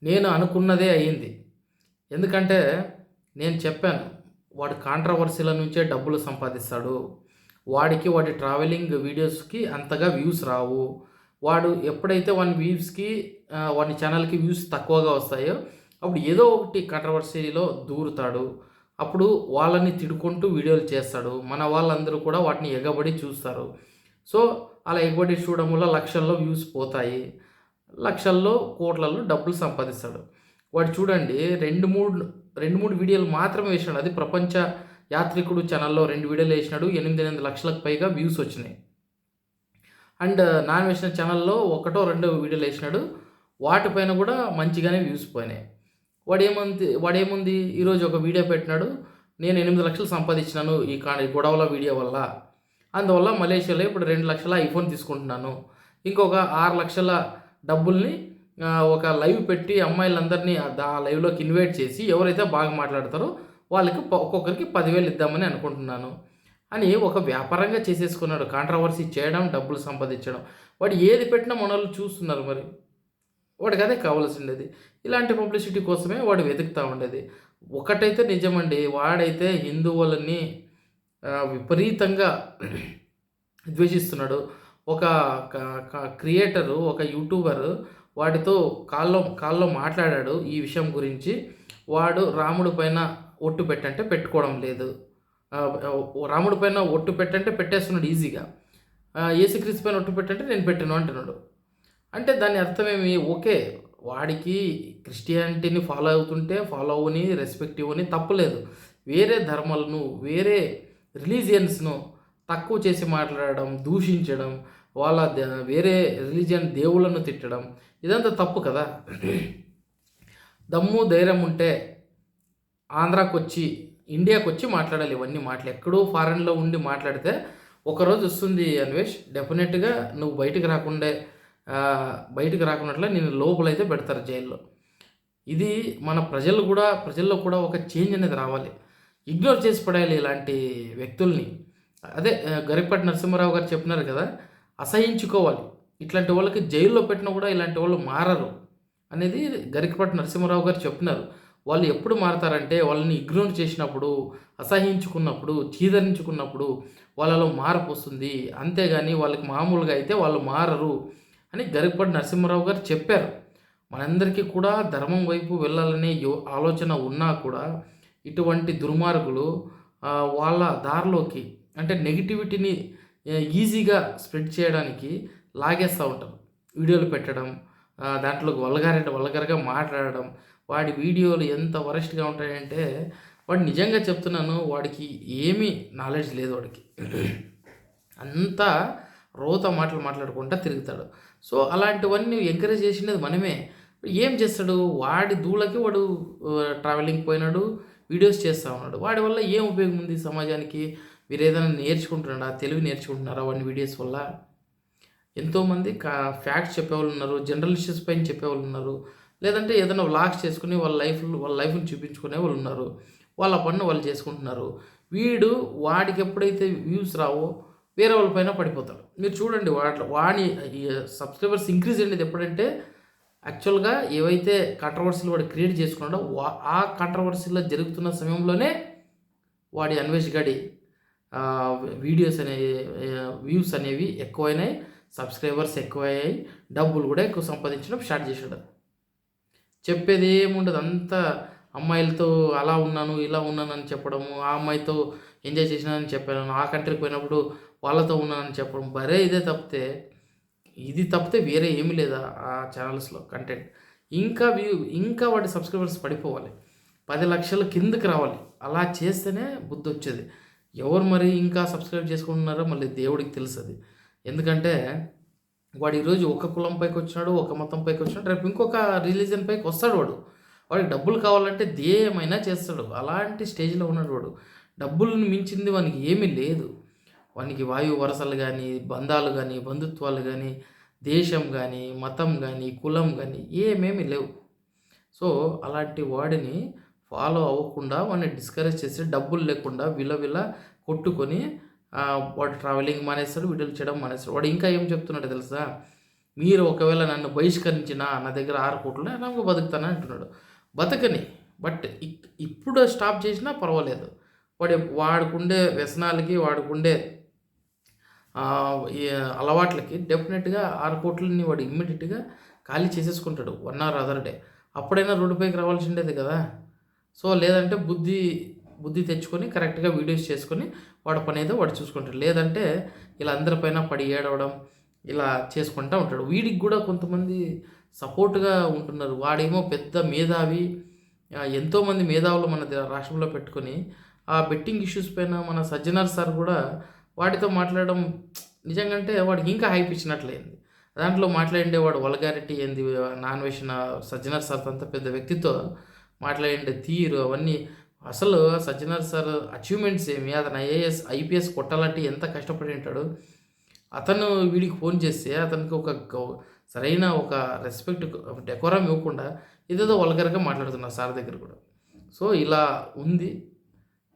నేను అనుకున్నదే అయ్యింది. ఎందుకంటే నేను చెప్పాను. వాడు కాంట్రవర్సీల నుంచే డబ్బులు సంపాదిస్తాడు. వాడి ట్రావెలింగ్ వీడియోస్‌కి అంతగా వ్యూస్ రావు. వాడు ఎప్పుడైతే వాని వ్యూస్‌కి వాని ఛానెల్‌కి వ్యూస్ తక్కువగా వస్తాయో, అప్పుడు ఏదో ఒకటి కాంట్రవర్సీలో దూరుతాడు. అప్పుడు వాళ్ళని తిడుకుంటూ వీడియోలు చేస్తాడు. మన వాళ్ళందరూ కూడా వాటిని ఎగబడి చూస్తారు. సో, అలా ఎగబడి చూడడం వల్ల లక్షల్లో వ్యూస్ పోతాయి. లక్షల్లో, కోట్లల్లో డబ్బులు సంపాదిస్తాడు. వాడు చూడండి 2, 3 వీడియోలు మాత్రమే వేసినాడు. అది ప్రపంచ యాత్రికుడు ఛానెల్‌లో 2 వీడియోలు వేసినాడు. 8 లక్షలకు పైగా వ్యూస్ వచ్చినాయి. అండ్ నాన్ వేసిన ఛానెల్‌లో ఒకటో, రెండో వీడియోలు వేసినాడు. వాటిపైన కూడా మంచిగానే వ్యూస్ పోయినాయి. వాడేముంది ఈరోజు ఒక వీడియో పెట్టినాడు. నేను 8 లక్షలు సంపాదించినాను ఈ గొడవల వీడియో వల్ల. అందువల్ల మలేషియాలో ఇప్పుడు 2 లక్షల ఐఫోన్ తీసుకుంటున్నాను. ఇంకొక 6 లక్షల డబ్బుల్ని ఒక లైవ్ పెట్టి అమ్మాయిలందరినీ ఆ లైవ్‌లోకి ఇన్వైట్ చేసి ఎవరైతే బాగా మాట్లాడతారో వాళ్ళకి ఒక్కొక్కరికి 10,000 ఇద్దామని అనుకుంటున్నాను అని ఒక వ్యాపారంగా చేసేసుకున్నాడు. కాంట్రవర్సీ చేయడం, డబ్బులు సంపాదించడం. వాడు ఏది పెట్టినా మనోళ్ళు చూస్తున్నారు మరి. వాడికి అదే కావాల్సిండేది. ఇలాంటి పబ్లిసిటీ కోసమే వాడు వెతుకుతా ఉండేది. ఒకటైతే నిజమండి. వాడైతే హిందువులని విపరీతంగా ద్వేషిస్తున్నాడు. ఒక క క క్రియేటరు, ఒక యూట్యూబరు వాడితో కాల్‌లో మాట్లాడాడు ఈ విషయం గురించి. వాడు రాముడి పైన ఒట్టు పెట్టంటే పెట్టుకోవడం లేదు. రాముడి పైన ఒట్టు పెట్టంటే పెట్టేస్తున్నాడు ఈజీగా. యేసుక్రీస్తు పైన ఒట్టు పెట్టంటే నేను పెట్టను అంటున్నాడు. అంటే దాని అర్థమేమి? ఓకే. వాడికి క్రిస్టియానిటీని ఫాలో అవుతుంటే ఫాలో అవ్వని, రెస్పెక్ట్ ఇవ్వని తప్పులేదు. వేరే ధర్మాలను, వేరే రిలీజియన్స్‌ను తక్కువ చేసి మాట్లాడడం, దూషించడం, వాళ్ళ వేరే రిలీజియన్ దేవుళ్ళను తిట్టడం ఇదంతా తప్పు కదా! దమ్ము, ధైర్యం ఉంటే ఆంధ్రాకొచ్చి, ఇండియాకొచ్చి మాట్లాడాలి ఇవన్నీ మాటలు. ఎక్కడో ఫారెన్‌లో ఉండి మాట్లాడితే ఒకరోజు వస్తుంది అన్వేష్. డెఫినెట్‌గా నువ్వు బయటికి రాకున్నట్లే నిన్ను లోపలైతే పెడతారు జైల్లో. ఇది మన ప్రజల్లో కూడా ఒక చేంజ్ అనేది రావాలి. ఇగ్నోర్ చేసి పడేయాలి ఇలాంటి వ్యక్తుల్ని. అదే గరికపాటి నరసింహారావు గారు చెప్పినారు కదా! అసహించుకోవాలి. ఇట్లాంటి వాళ్ళకి జైల్లో పెట్టినా కూడా ఇలాంటి వాళ్ళు మారరు అనేది గరికపాటి నరసింహారావు గారు చెప్పినారు. వాళ్ళు ఎప్పుడు మారతారంటే వాళ్ళని ఇగ్నోర్ చేసినప్పుడు, అసహించుకున్నప్పుడు, చీదరించుకున్నప్పుడు వాళ్ళలో మార్పు వస్తుంది. అంతేగాని వాళ్ళకి మామూలుగా అయితే వాళ్ళు మారరు అని గరికపాటి నరసింహారావు గారు చెప్పారు. మనందరికీ కూడా ధర్మం వైపు వెళ్ళాలనే ఆలోచన ఉన్నా కూడా ఇటువంటి దుర్మార్గులు వాళ్ళ దారిలోకి అంటే నెగిటివిటీని ఈజీగా స్ప్రెడ్ చేయడానికి లాగేస్తూ ఉంటారు. వీడియోలు పెట్టడం, దాంట్లోకి వల్గర్‌గా మాట్లాడడం. వాడి వీడియోలు ఎంత వరస్ట్‌గా ఉంటాయంటే వాడు నిజంగా చెప్తున్నాను వాడికి ఏమీ నాలెడ్జ్ లేదు వాడికి. అంతా రోత మాటలు మాట్లాడుకుంటా తిరుగుతాడు. సో, అలాంటివన్నీ ఎంకరేజ్ చేసినది మనమే. ఏం చేస్తాడు? వాడి దూలకి వాడు ట్రావెలింగ్ పోయినాడు. వీడియోస్ చేస్తా ఉన్నాడు. వాడి వల్ల ఏం ఉపయోగం ఉంది సమాజానికి? వీరేదైనా నేర్చుకుంటున్నాడా? తెలివి నేర్చుకుంటున్నారా వాడి వీడియోస్ వల్ల? ఎంతోమంది ఫ్యాక్ట్స్ చెప్పేవాళ్ళున్నారు. జనరల్ పైన చెప్పేవాళ్ళున్నారు. లేదంటే ఏదైనా వ్లాగ్స్ చేసుకొని వాళ్ళ లైఫ్‌ని చూపించుకునే వాళ్ళున్నారు. వాళ్ళ పనులు వాళ్ళు చేసుకుంటున్నారు. వాడికి ఎప్పుడైతే వ్యూస్ రావో వేరే వాళ్ళ పైన పడిపోతాడు. మీరు చూడండి వాని సబ్స్క్రైబర్స్ ఇంక్రీజ్ అయ్యేది ఎప్పుడంటే యాక్చువల్‌గా ఏవైతే కాంట్రవర్సీలు వాడు క్రియేట్ చేసుకున్నాడో ఆ కాంట్రవర్సీలో జరుగుతున్న సమయంలోనే వాడి అన్వేష్ గాడి వీడియోస్ అనేవి వ్యూస్ అనేవి ఎక్కువైనాయి. సబ్స్క్రైబర్స్ ఎక్కువయ్యాయి. డబ్బులు కూడా ఎక్కువ సంపాదించడం స్టార్ట్ చేశాడు. చెప్పేది ఏముండదు. అంతా అమ్మాయిలతో అలా ఉన్నాను, ఇలా ఉన్నానని చెప్పడము, ఆ అమ్మాయితో ఎంజాయ్ చేసినానని చెప్పాను, ఆ కంట్రీకి పోయినప్పుడు వాళ్ళతో ఉన్నానని చెప్పడం. ఇదే తప్పితే ఇది తప్పితే వేరే ఏమీ లేదా ఆ ఛానల్స్‌లో కంటెంట్. ఇంకా వాటి సబ్స్క్రైబర్స్ పడిపోవాలి. 10 లక్షల కిందకి రావాలి. అలా చేస్తేనే బుద్ధొచ్చేది. ఎవరు మరి ఇంకా సబ్స్క్రైబ్ చేసుకుంటున్నారో మళ్ళీ దేవుడికి తెలుసది. ఎందుకంటే వాడు ఈరోజు ఒక కులం పైకొచ్చినాడు, ఒక మతం పైకొచ్చినాడు. రేపు ఇంకొక రిలీజియన్ పైకి వస్తాడు వాడు. వాడికి డబ్బులు కావాలంటే దేమైనా చేస్తాడు. అలాంటి స్టేజ్‌లో ఉన్నాడు వాడు. డబ్బులను మించింది వానికి ఏమీ లేదు. వానికి వాయు వరసలు గానీ, బంధాలు గానీ, బంధుత్వాలు గానీ, దేశం గానీ, మతం గానీ, కులం గానీ ఏమేమి లేవు. సో, అలాంటి వాడిని ఫాలో అవ్వకుండా వాడిని డిస్కరేజ్ చేసి డబ్బులు లేకుండా విలవిల కొట్టుకొని వాడు ట్రావెలింగ్ మానేస్తాడు. వీడియోలు చేయడం మానేస్తాడు. వాడు ఇంకా ఏం చెప్తున్నాడో తెలుసా? మీరు ఒకవేళ నన్ను బహిష్కరించినా నా దగ్గర 6 కోట్లు ఆరాంగా బతుకుతానని అంటున్నాడు. బతకని. బట్ ఇప్పుడు స్టాప్ చేసినా పర్వాలేదు. వాడుకుండే వ్యసనాలకి, వాడుకుండే ఈ అలవాట్లకి డెఫినెట్‌గా 6 కోట్లని వాడు ఇమ్మీడియేట్‌గా ఖాళీ చేసేసుకుంటాడు 1 ఆర్ అదర్ డే. అప్పుడైనా రోడ్డుపైకి రావాల్సిండేది కదా! సో, లేదంటే బుద్ధి తెచ్చుకొని కరెక్ట్‌గా వీడియోస్ చేసుకొని వాడి పనేదో వాడు చూసుకుంటాడు. లేదంటే ఇలా అందరిపైన పడి ఏడవడం ఇలా చేసుకుంటా ఉంటాడు. వీడికి గూడా కొంతమంది సపోర్ట్‌గా ఉంటున్నారు. వాడేమో పెద్ద మేధావి. ఎంతోమంది మేధావులు మన రాష్ట్రంలో పెట్టుకొని ఆ బెట్టింగ్ ఇష్యూస్ పైన మన సజ్జనర్ సార్ గూడా వాడితో మాట్లాడడం నిజంగంటే వాడికి ఇంకా హైప్ ఇచ్చినట్లయింది. దాంట్లో మాట్లాడిండే వాడు వల్గారిటీ ఏంది నాన్ వెజ్ సజ్జనర్ సార్ అంత పెద్ద వ్యక్తితో మాట్లాడిండే తీరు అవన్నీ అసలు సజ్జనర్ సార్ అచీవ్‌మెంట్స్ ఏమి? అతను ఐఏఎస్, ఐపీఎస్ కొట్టాలంటే ఎంత కష్టపడి ఉంటాడు. అతను వీడికి ఫోన్ చేస్తే అతనికి సరైన ఒక రెస్పెక్ట్, డెకోరం ఇవ్వకుండా ఏదేదో వల్గర్‌గా మాట్లాడుతున్నారు సార్ దగ్గర కూడా. సో, ఇలా ఉంది.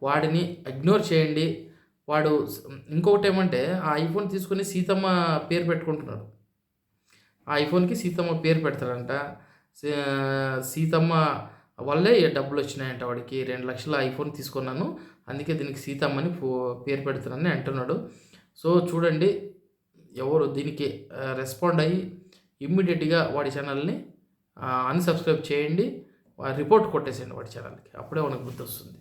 వాడిని ఇగ్నోర్ చేయండి. వాడు ఇంకొకటేమంటే ఆ ఐఫోన్ తీసుకొని సీతమ్మ పేరు పెట్టుకుంటున్నాడు. ఆ ఐఫోన్‌కి సీతమ్మ పేరు పెడతాడంట. సీతమ్మ వల్లే డబ్బులొచ్చినాయంట వాడికి. 2,00,000 ఐఫోన్ తీసుకున్నాను. అందుకే దీనికి సీతమ్మ అని పేరు పెడుతున్నానని అంటున్నాడు. సో, చూడండి ఎవరు దీనికి రెస్పాండ్ అయ్యి ఇమ్మీడియేట్‌గా వాడి ఛానల్‌ని అన్‌సబ్స్క్రైబ్ చేయండి. రిపోర్ట్ కొట్టేసేయండి వాడి ఛానల్‌కి. అప్పుడే మనకు బుద్ధొస్తుంది.